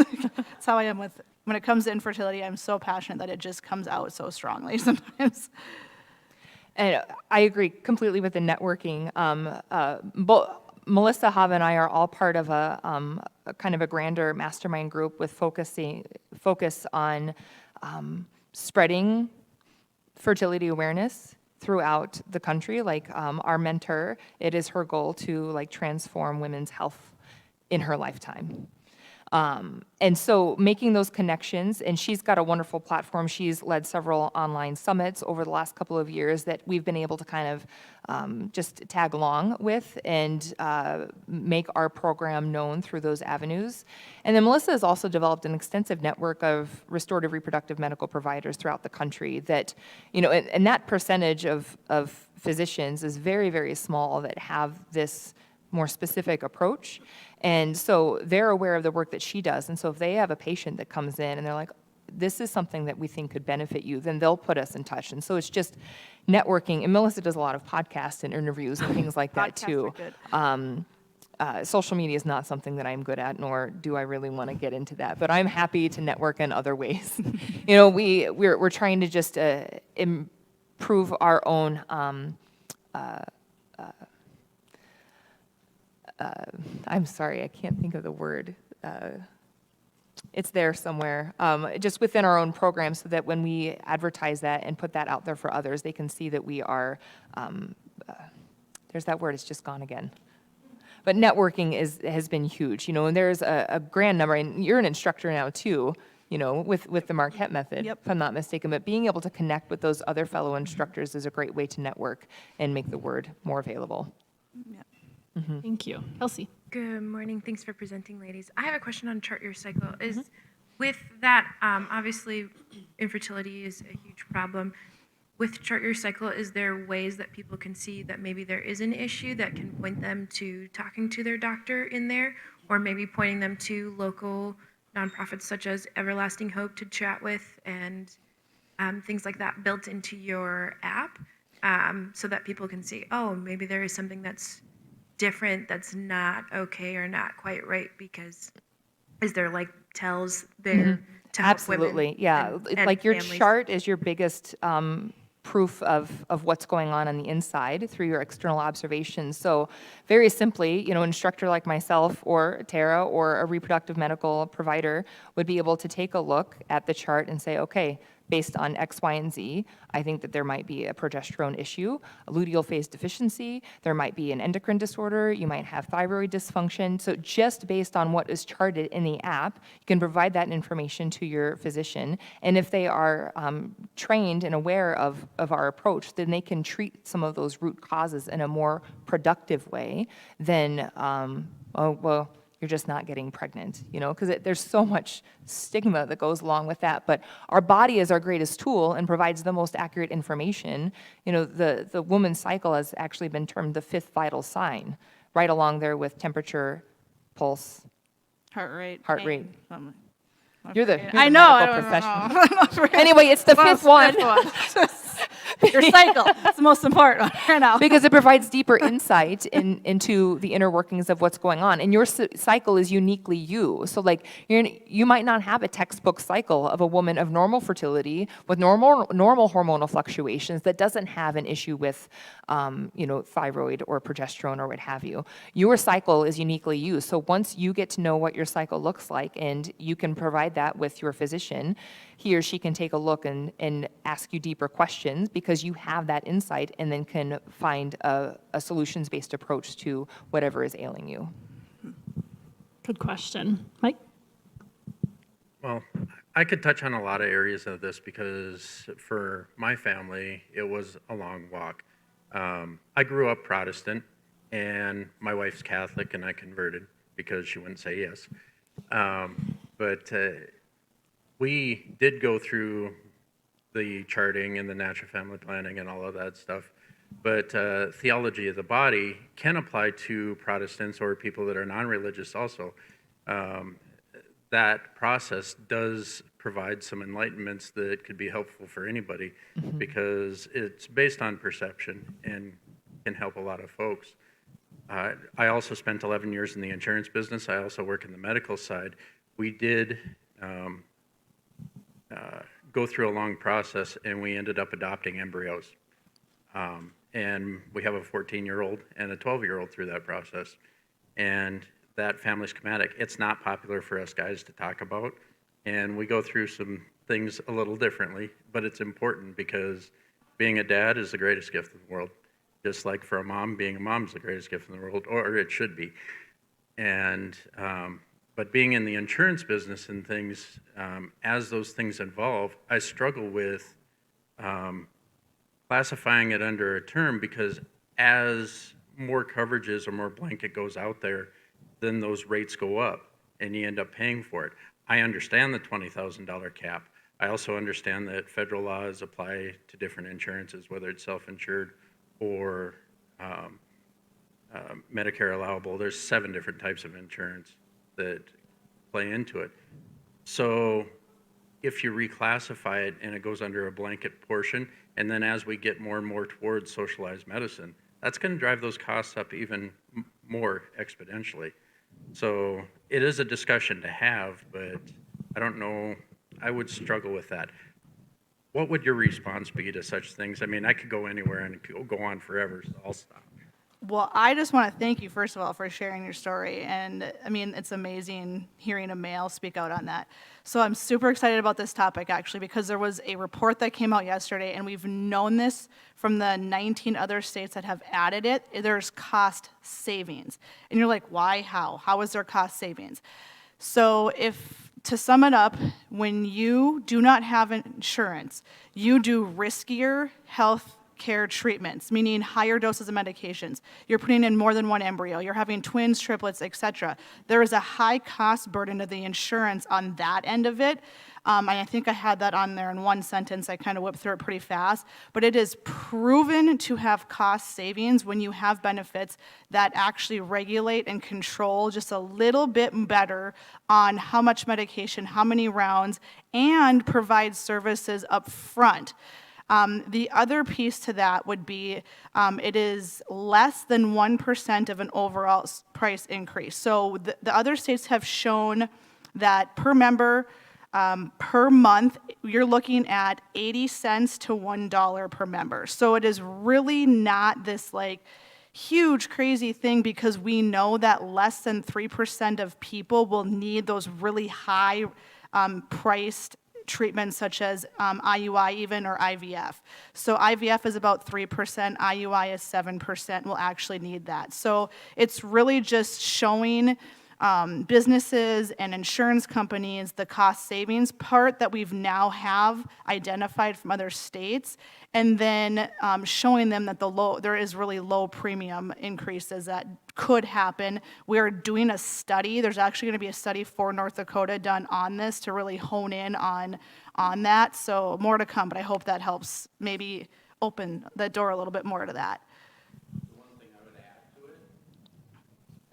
it's how I am when it comes to infertility. I'm so passionate that it just comes out so strongly sometimes. And I agree completely with the networking. Melissa, Hava, and I are all part of a kind of a grander mastermind group with focus on spreading fertility awareness throughout the country. Like our mentor, it is her goal to like transform women's health in her lifetime. And so making those connections, and she's got a wonderful platform. She's led several online summits over the last couple of years that we've been able to kind of just tag along with and make our program known through those avenues. And then Melissa has also developed an extensive network of restorative reproductive medical providers throughout the country that, you know, and that percentage of physicians is very, very small that have this more specific approach. And so they're aware of the work that she does. And so if they have a patient that comes in and they're like, this is something that we think could benefit you, then they'll put us in touch. And so it's just networking. And Melissa does a lot of podcasts and interviews and things like that too. Social media is not something that I'm good at, nor do I really want to get into that. But I'm happy to network in other ways. You know, we're trying to just improve our own I'm sorry, I can't think of the word. It's there somewhere. Just within our own program, so that when we advertise that and put that out there for others, they can see that we are, there's that word, it's just gone again. But networking has been huge, you know, and there's a grand number, and you're an instructor now too, you know, with the Marquette method, Yep. if I'm not mistaken, but being able to connect with those other fellow instructors is a great way to network and make the word more available. Yep. Thank you. Kelsey. Good morning. Thanks for presenting, ladies. I have a question on Chart Your Cycle. Is with that, obviously, infertility is a huge problem. With Chart Your Cycle, is there ways that people can see that maybe there is an issue that can point them to talking to their doctor in there, or maybe pointing them to local nonprofits such as Everlasting Hope to chat with, and things like that built into your app, so that people can see, oh, maybe there is something that's different, that's not okay or not quite right? Because is there like tells there to help Absolutely, women? yeah. And Like your families? chart is your biggest proof of what's going on the inside through your external observations. So very simply, you know, an instructor like myself or Tara or a reproductive medical provider would be able to take a look at the chart and say, okay, based on X, Y, and Z. I think that there might be a progesterone issue, a luteal phase deficiency, there might be an endocrine disorder, you might have thyroid dysfunction. So just based on what is charted in the app, you can provide that information to your physician. And if they are trained and aware of our approach, then they can treat some of those root causes in a more productive way than, oh, well, you're just not getting pregnant, because there's so much stigma that goes along with that. But our body is our greatest tool and provides the most accurate information. The woman's cycle has actually been termed the 5th vital sign, right along there with temperature, pulse, Heart rate. Something. You're the I know. medical professional. Anyway, it's the fifth one. Your cycle. It's the most important right now. Because it provides deeper insight into the inner workings of what's going on. And your cycle is uniquely you. So like you might not have a textbook cycle of a woman of normal fertility with normal hormonal fluctuations that doesn't have an issue with thyroid or progesterone or what have you. Your cycle is uniquely you. So once you get to know what your cycle looks like and you can provide that with your physician, he or she can take a look and ask you deeper questions because you have that insight and then can find a solutions-based approach to whatever is ailing you. Good question. Mike? Well, I could touch on a lot of areas of this because for my family, it was a long walk. I grew up Protestant, and my wife's Catholic, and I converted because she wouldn't say yes. But we did go through the charting and the natural family planning and all of that stuff. But theology of the body can apply to Protestants or people that are non-religious also. That process does provide some enlightenments that could be helpful for anybody because it's based on perception and can help a lot of folks. I also spent 11 years in the insurance business. I also work in the medical side. We did go through a long process, and we ended up adopting embryos. And we have a 14-year-old and a 12-year-old through that process. And that family schematic, it's not popular for us guys to talk about. And we go through some things a little differently, but it's important because being a dad is the greatest gift in the world. Just like for a mom, being a mom is the greatest gift in the world, or it should be. And but being in the insurance business and things, as those things evolve, I struggle with classifying it under a term because as more coverages or more blanket goes out there, then those rates go up and you end up paying for it. I understand the $20,000 cap. I also understand that federal laws apply to different insurances, whether it's self-insured or Medicare allowable. There's 7 different types of insurance that play into it. So if you reclassify it and it goes under a blanket portion, and then as we get more and more towards socialized medicine, that's going to drive those costs up even more exponentially. So it is a discussion to have, but I don't know, I would struggle with that. What would your response be to such things? I mean, I could go anywhere and go on forever, so I'll stop. Well, I just want to thank you, first of all, for sharing your story. And I mean, it's amazing hearing a male speak out on that. So I'm super excited about this topic, actually, because there was a report that came out yesterday, and we've known this from the 19 other states that have added it. There's cost savings. And you're like, why, how? How is there cost savings? So to sum it up, when you do not have insurance, you do riskier health care treatments, meaning higher doses of medications. You're putting in more than one embryo. You're having twins, triplets, etc. There is a high cost burden of the insurance on that end of it. And I think I had that on there in one sentence. I kind of whipped through it pretty fast. But it is proven to have cost savings when you have benefits that actually regulate and control just a little bit better on how much medication, how many rounds, and provide services up front. The other piece to that would be it is less than 1% of an overall price increase. So the other states have shown that per member, per month, you're looking at 80 cents to $1 per member. So it is really not this like huge crazy thing because we know that less than 3% of people will need those really high priced treatments such as IUI even or IVF. So IVF is about 3%, IUI is 7%, will actually need that. So it's really just showing businesses and insurance companies the cost savings part that we've now have identified from other states, and then showing them that there is really low premium increases that could happen. We're doing a study. There's actually going to be a study for North Dakota done on this to really hone in on that. So more to come, but I hope that helps maybe open the door a little bit more to that. The one thing I would add to it,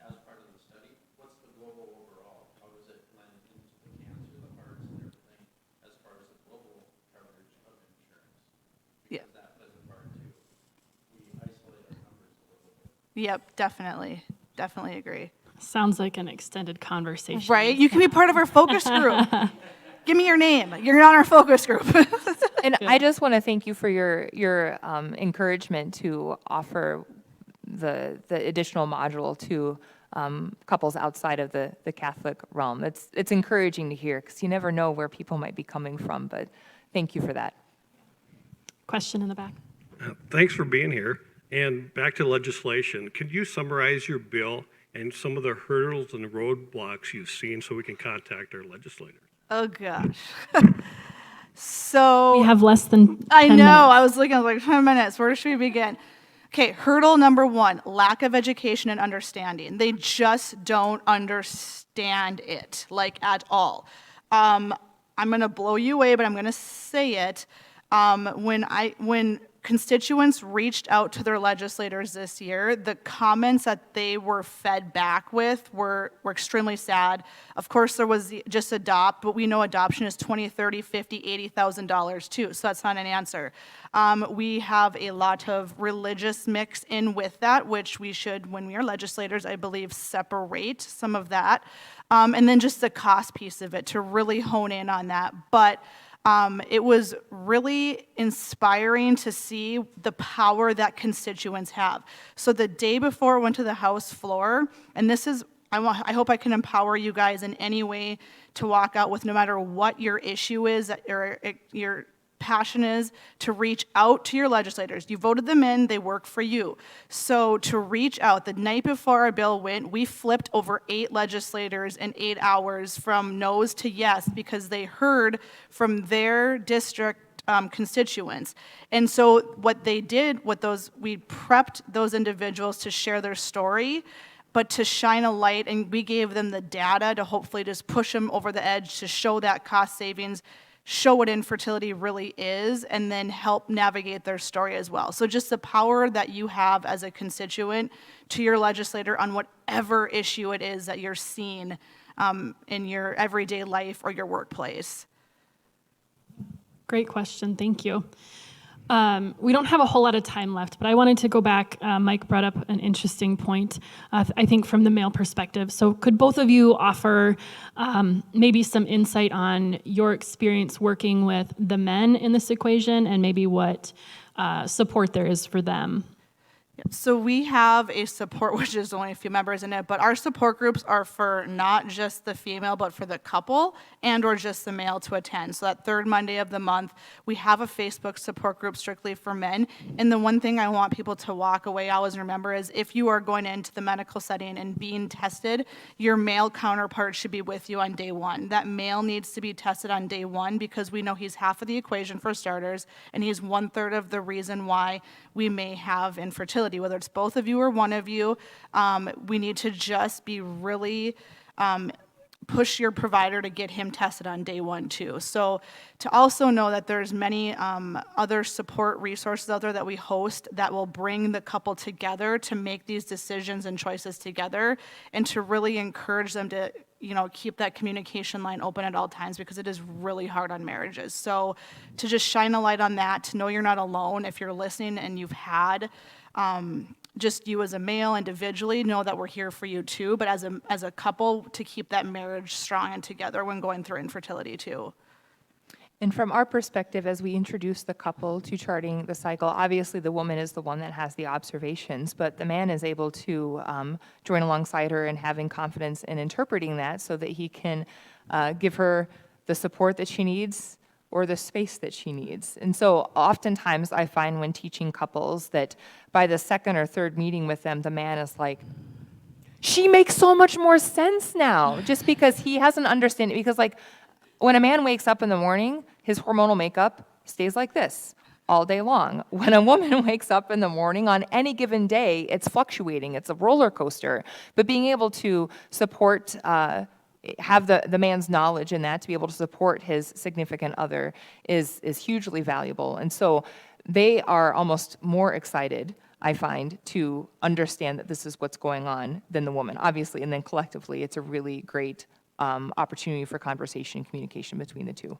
as part of the study, what's the global overall? How does it blend into the cancer, the hearts, and everything, as far as the global coverage of insurance? Yeah. Because that plays a part too. We isolate our numbers a little bit. Yep, definitely agree. Sounds like an extended conversation. Right? You can be part of our focus group. Give me your name. You're on our focus group. And I just want to thank you for your encouragement to offer the additional module to couples outside of the Catholic realm. It's encouraging to hear because you never know where people might be coming from, but thank you for that. Question in the back. Thanks for being here. And back to legislation. Could you summarize your bill and some of the hurdles and roadblocks you've seen so we can contact our legislators? Oh, gosh. So We have less than 10 I know. minutes. I was looking, I was like, 10 minutes. Where should we begin? Okay, hurdle number one, lack of education and understanding. They just don't understand it, like at all. I'm going to blow you away, but I'm going to say it. When constituents reached out to their legislators this year, the comments that they were fed back with were extremely sad. Of course, there was just adopt, but we know adoption is $20, $30, $50, $80,000 too, so that's not an answer. We have a lot of religious mix in with that, which we should, when we are legislators, I believe, separate some of that. And then just the cost piece of it to really hone in on that. But it was really inspiring to see the power that constituents have. So the day before it went to the House floor, and this is, I hope I can empower you guys in any way to walk out with, no matter what your issue is, or your passion is, to reach out to your legislators. You voted them in, they work for you. So to reach out, the night before our bill went, we flipped over 8 legislators in 8 hours from no's to yes, because they heard from their district constituents. And so what they did, we prepped those individuals to share their story, but to shine a light, and we gave them the data to hopefully just push them over the edge to show that cost savings, show what infertility really is, and then help navigate their story as well. So just the power that you have as a constituent to your legislator on whatever issue it is that you're seeing in your everyday life or your workplace. Great question. Thank you. We don't have a whole lot of time left, but I wanted to go back. Mike brought up an interesting point, I think, from the male perspective. So could both of you offer maybe some insight on your experience working with the men in this equation and maybe what support there is for them? So we have a support, which is only a few members in it, but our support groups are for not just the female, but for the couple and or just the male to attend. So that third Monday of the month, we have a Facebook support group strictly for men. And the one thing I want people to walk away always remember is if you are going into the medical setting and being tested, your male counterpart should be with you on day one. That male needs to be tested on day one because we know he's half of the equation for starters, and he's 1/3 of the reason why we may have infertility. Whether it's both of you or one of you, we need to just be really push your provider to get him tested on day one too. So to also know that there's many other support resources out there that we host that will bring the couple together to make these decisions and choices together, and to really encourage them to keep that communication line open at all times, because it is really hard on marriages. So to just shine a light on that, to know you're not alone. If you're listening and you've had just you as a male individually, know that we're here for you too, but as a couple, to keep that marriage strong and together when going through infertility too. And from our perspective, as we introduce the couple to charting the cycle, obviously the woman is the one that has the observations, but the man is able to join alongside her and having confidence in interpreting that so that he can give her the support that she needs or the space that she needs. And so oftentimes I find when teaching couples that by the second or third meeting with them, the man is like, she makes so much more sense now, just because he has an understanding. Because like when a man wakes up in the morning, his hormonal makeup stays like this all day long. When a woman wakes up in the morning on any given day, it's fluctuating. It's a roller coaster. But being able to support, have the man's knowledge in that to be able to support his significant other is hugely valuable. And so they are almost more excited, I find, to understand that this is what's going on than the woman, obviously. And then collectively, it's a really great opportunity for conversation and communication between the two.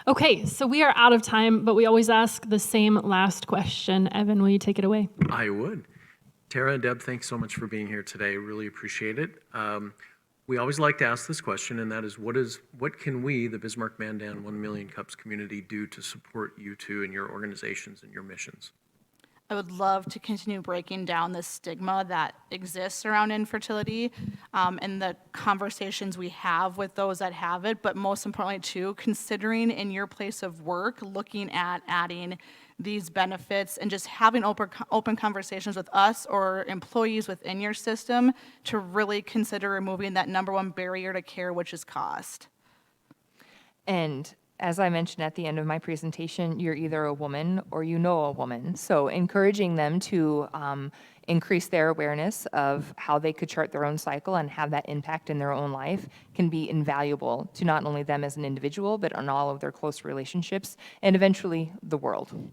Okay, so we are out of time, but we always ask the same last question. Evan, will you take it away? I would. Tara and Deb, thanks so much for being here today. Really appreciate it. We always like to ask this question, and that is, what can we, the Bismarck-Mandan 1 Million Cups community, do to support you two and your organizations and your missions? I would love to continue breaking down the stigma that exists around infertility and the conversations we have with those that have it, but most importantly too, considering in your place of work, looking at adding these benefits and just having open conversations with us or employees within your system to really consider removing that number one barrier to care, which is cost. And as I mentioned at the end of my presentation, you're either a woman or you know a woman. So encouraging them to increase their awareness of how they could chart their own cycle and have that impact in their own life can be invaluable to not only them as an individual, but on all of their close relationships and eventually the world.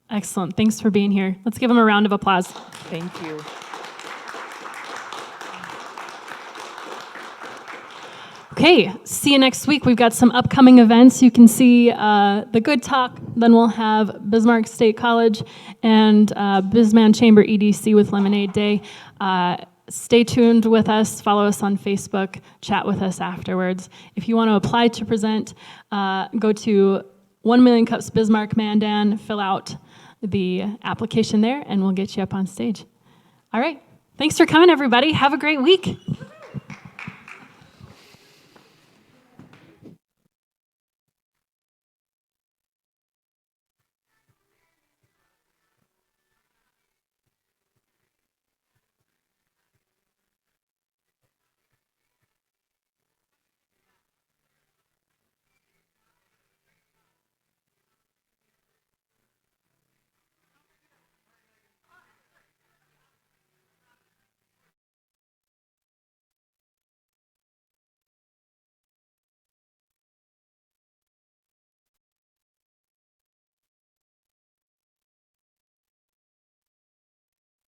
Excellent. Thanks for being here. Let's give them a round of applause. Thank you. Okay, see you next week. We've got some upcoming events. You can see the Good Talk. Then we'll have Bismarck State College and Bisman Chamber EDC with Lemonade Day. Stay tuned with us. Follow us on Facebook. Chat with us afterwards. If you want to apply to present, go to 1 Million Cups Bismarck Mandan. Fill out the application there, and we'll get you up on stage. All right. Thanks for coming, everybody. Have a great week.